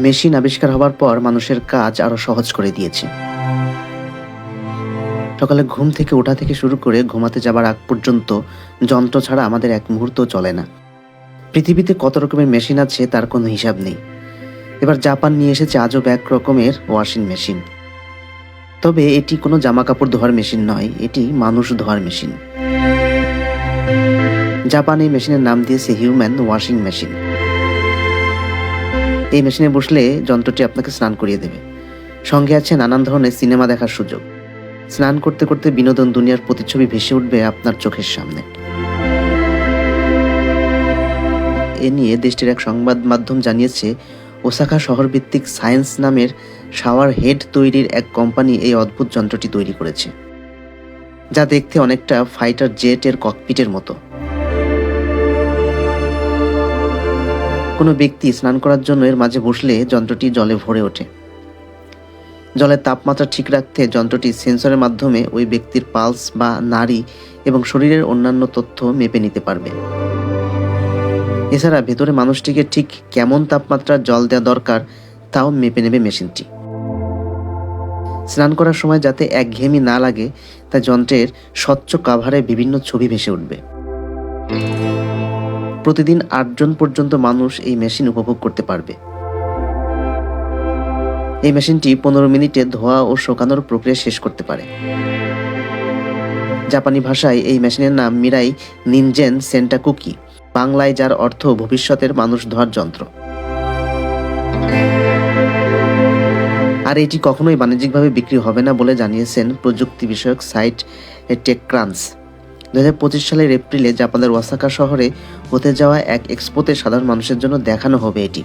Machine আবিষ্কার হবার পর মানুষের কাজ আরো সহজ করে দিয়েছে। সকালে ঘুম থেকে ওঠা থেকে শুরু করে ঘুমাতে যাবার আগ পর্যন্ত যন্ত্র ছাড়া আমাদের এক মুহূর্তও চলে না। পৃথিবীতে কত রকমের মেশিন আছে তার কোনো হিসাব নেই। এবার জাপান নিয়ে এসেছে আজব এক রকমের ওয়াশিং মেশিন। তবে এটি কোনো জামা কাপড় ধোয়ার মেশিন নয়, এটি মানুষ ধোয়ার মেশিন। জাপান এই মেশিনের নাম দিয়েছে হিউম্যান ওয়াশিং মেশিন। এই মেশিনে বসলে যন্ত্রটি আপনাকে স্নান করিয়ে দেবে। সঙ্গে আছে নানান ধরনের সিনেমা দেখার সুযোগ। স্নান করতে করতে বিনোদন দুনিয়ার প্রতিচ্ছবি ভেসে উঠবে আপনার চোখের সামনে। এ নিয়ে দেশটির এক সংবাদ মাধ্যম জানিয়েছে, ওসাকা শহরভিত্তিক সায়েন্স নামের শাওয়ার হেড তৈরির এক কোম্পানি এই অদ্ভুত যন্ত্রটি তৈরি করেছে, যা দেখতে অনেকটা ফাইটার জেটের ককপিটের মতো। কোনো ব্যক্তি স্নান করার জন্য এর মাঝে বসলে যন্ত্রটি জলে ভরে ওঠে। জলের তাপমাত্রা ঠিক রাখতে যন্ত্রটি সেন্সরের মাধ্যমে ওই ব্যক্তির পালস বা নাড়ি এবং শরীরের অন্যান্য তথ্য মেপে নিতে পারবে। এছাড়া ভেতরে মানুষটিকে ঠিক কেমন তাপমাত্রার জল দেওয়া দরকার তাও মেপে নেবে মেশিনটি। স্নান করার সময় যাতে একঘেয়েমি না লাগে তা যন্ত্রের স্বচ্ছ কাভারে বিভিন্ন ছবি ভেসে উঠবে। প্রতিদিন 8 জন পর্যন্ত মানুষ এই মেশিন উপভোগ করতে পারবে। এই মেশিনটি 15 মিনিটে ধোয়া ও শুকানোর প্রক্রিয়া শেষ করতে পারে। জাপানি ভাষায় এই মেশিনের নাম মিরাই নিনজেন সেন্টাকুকি, বাংলায় যার অর্থ ভবিষ্যতের মানুষ ধোয়ার যন্ত্র। আর এটি কখনোই বাণিজ্যিকভাবে বিক্রি হবে না বলে জানিয়েছেন প্রযুক্তি বিষয়ক সাইট টেকক্রাঞ্চ। 2025 সালের এপ্রিলে জাপানের ওসাকা শহরে হতে যাওয়া এক এক্সপোতে সাধারণ মানুষের জন্য দেখানো হবে এটি।